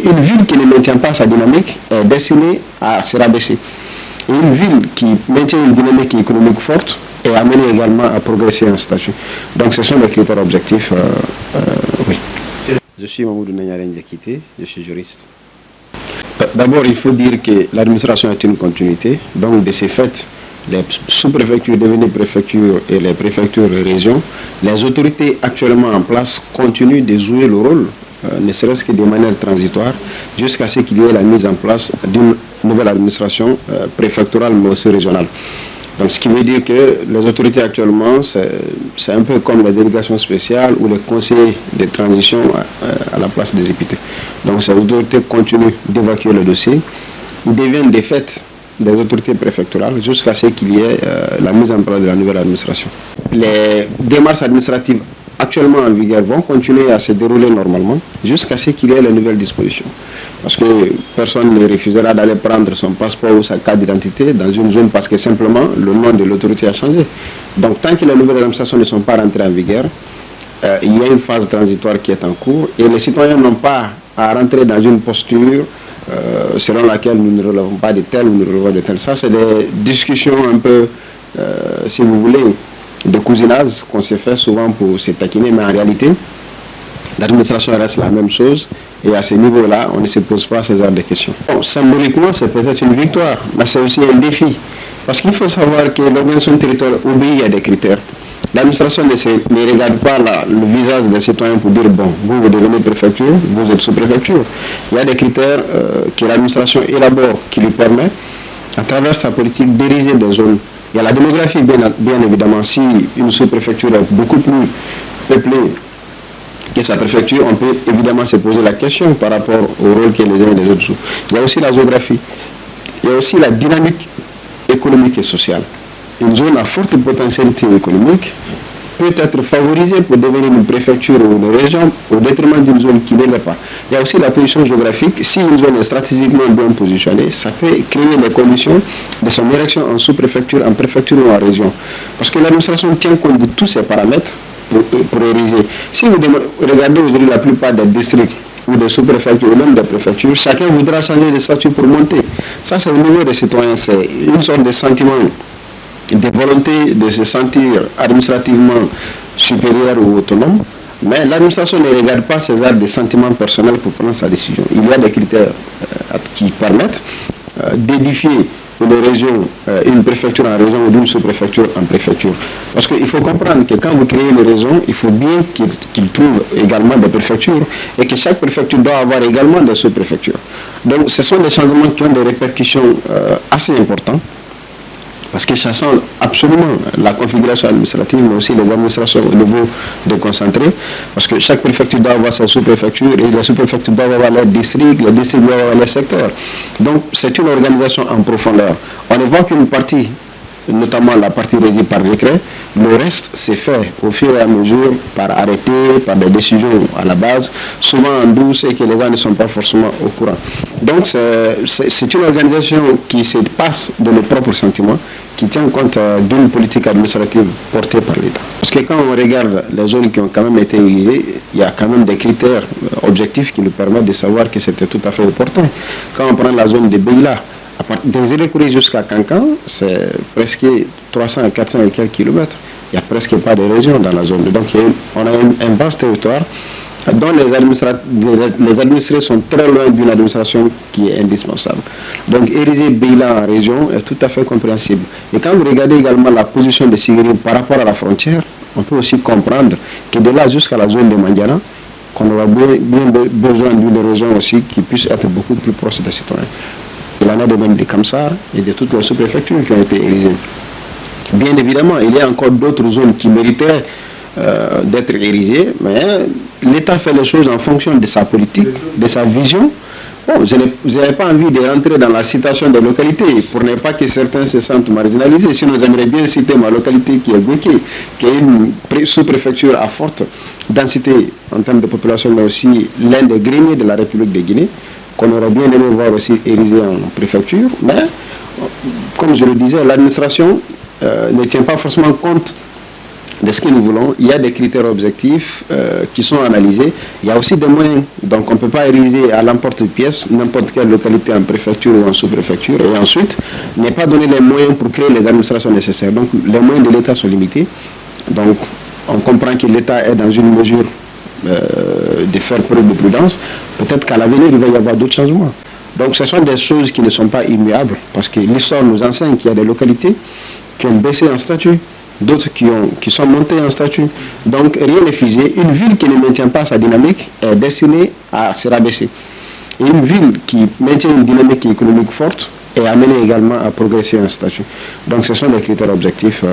une ville qui ne maintient pas sa dynamique est destinée à se rabaisser. Et une ville qui maintient une dynamique économique forte est amenée également à progresser en statut. Donc ce sont les critères objectifs. Oui. Je suis Mamoudou Nanyaren Diakité, je suis juriste. D'abord, il faut dire que l'administration est une continuité. Donc de ces faits, les sous-préfectures devenues préfectures et les préfectures régions, les autorités actuellement en place continuent de jouer le rôle, ne serait-ce que de manière transitoire, jusqu'à ce qu'il y ait la mise en place d'une nouvelle administration préfectorale mais aussi régionale. Donc, ce qui veut dire que les autorités actuellement, c'est un peu comme les délégations spéciales ou les conseillers de transition à la place des députés. Donc, ces autorités continuent d'évacuer le dossier. Ils deviennent de fait des autorités préfectorales jusqu'à ce qu'il y ait la mise en place de la nouvelle administration. Les démarches administratives actuellement en vigueur vont continuer à se dérouler normalement jusqu'à ce qu'il y ait les nouvelles dispositions. Parce que personne ne refusera d'aller prendre son passeport ou sa carte d'identité dans une zone parce que simplement le nom de l'autorité a changé. Donc tant que les nouvelles administrations ne sont pas rentrées en vigueur, il y a une phase transitoire qui est en cours et les citoyens n'ont pas à rentrer dans une posture selon laquelle nous ne relevons pas de tel ou nous relevons de tel. Ça, c'est des discussions un peu, si vous voulez, de cousinage qu'on se fait souvent pour se taquiner, mais en réalité, l'administration reste la même chose et à ce niveau-là, on ne se pose pas ce genre de questions. Bon, symboliquement, c'est peut-être une victoire, mais c'est aussi un défi. Parce qu'il faut savoir que l'organisation territoriale obéit à des critères. L'administration ne regarde pas le visage des citoyens pour dire, bon, vous devenez préfecture, vous êtes sous-préfecture. Il y a des critères que l'administration élabore qui lui permet, à travers sa politique, d'ériger des zones. Il y a la démographie, bien évidemment. Si une sous-préfecture est beaucoup plus peuplée que sa préfecture, on peut évidemment se poser la question par rapport au rôle que les uns et les autres jouent. Il y a aussi la géographie. Il y a aussi la dynamique économique et sociale. Une zone à forte potentialité économique peut être favorisée pour devenir une préfecture ou une région au détriment d'une zone qui ne l'est pas. Il y a aussi la position géographique. Si une zone est stratégiquement bien positionnée, ça peut créer les conditions de son érection en sous-préfecture, en préfecture ou en région. Parce que l'administration tient compte de tous ces paramètres pour ériger. Si vous regardez aujourd'hui la plupart des districts ou des sous-préfectures ou même des préfectures, chacun voudra changer de statut pour monter. Ça, c'est au niveau des citoyens. C'est une sorte de sentiment de volonté de se sentir administrativement supérieur ou autonome, mais l'administration ne regarde pas ces arts de sentiments personnels pour prendre sa décision. Il y a des critères qui permettent d'édifier une région, une préfecture en région ou d'une sous-préfecture en préfecture. Parce qu'il faut comprendre que quand vous créez une région, il faut bien qu'il trouve également des préfectures et que chaque préfecture doit avoir également des sous-préfectures. Donc ce sont des changements qui ont des répercussions assez importantes. Parce que ça change absolument la configuration administrative, mais aussi les administrations au niveau déconcentré. Parce que chaque préfecture doit avoir sa sous-préfecture et les sous-préfectures doivent avoir leurs districts, les districts doivent avoir les secteurs. Donc c'est une organisation en profondeur. On ne voit qu'une partie, notamment la partie régie par décret. Le reste s'est fait au fur et à mesure par arrêté, par des décisions à la base, souvent en douce et que les gens ne sont pas forcément au courant. Donc c'est une organisation qui se passe de nos propres sentiments, qui tient compte d'une politique administrative portée par l'État. Parce que quand on regarde les zones qui ont quand même été utilisées, il y a quand même des critères objectifs qui nous permettent de savoir que c'était tout à fait opportun. Quand on prend la zone de Beila, des Élécouris jusqu'à Cancan, c'est presque 300 à 400 et quelques kilomètres. Il n'y a presque pas de région dans la zone. Donc on a un vaste territoire dont les administrés sont très loin d'une administration qui est indispensable. Donc ériger Beila en région est tout à fait compréhensible. Et quand vous regardez également la position de Sigiri par rapport à la frontière, on peut aussi comprendre que de là jusqu'à la zone de Mandiana, qu'on aura bien besoin d'une région aussi qui puisse être beaucoup plus proche des citoyens. Il en a de même de Kamsar et de toutes les sous-préfectures qui ont été érigées. Bien évidemment, il y a encore d'autres zones qui mériteraient d'être érigées, mais l'État fait les choses en fonction de sa politique, de sa vision. Bon, je n'avais pas envie de rentrer dans la citation des localités pour ne pas que certains se sentent marginalisés. Sinon, j'aimerais bien citer ma localité qui est Gweki, qui est une sous-préfecture à forte densité en termes de population, mais aussi l'un des greniers de la République de Guinée, qu'on aurait bien aimé voir aussi érigé en préfecture. Mais, comme je le disais, l'administration ne tient pas forcément compte de ce que nous voulons. Il y a des critères objectifs qui sont analysés. Il y a aussi des moyens. Donc on ne peut pas ériger à l'emporte-pièce n'importe quelle localité en préfecture ou en sous-préfecture et ensuite ne pas donner les moyens pour créer les administrations nécessaires. Donc les moyens de l'État sont limités. Donc on comprend que l'État est dans une mesure de faire preuve de prudence. Peut-être qu'à l'avenir, il va y avoir d'autres changements. Donc ce sont des choses qui ne sont pas immuables parce que l'histoire nous enseigne qu'il y a des localités qui ont baissé en statut, d'autres qui sont montées en statut. Donc rien n'est figé. Une ville qui ne maintient pas sa dynamique est destinée à se rabaisser. Et une ville qui maintient une dynamique économique forte est amenée également à progresser en statut. Donc ce sont des critères objectifs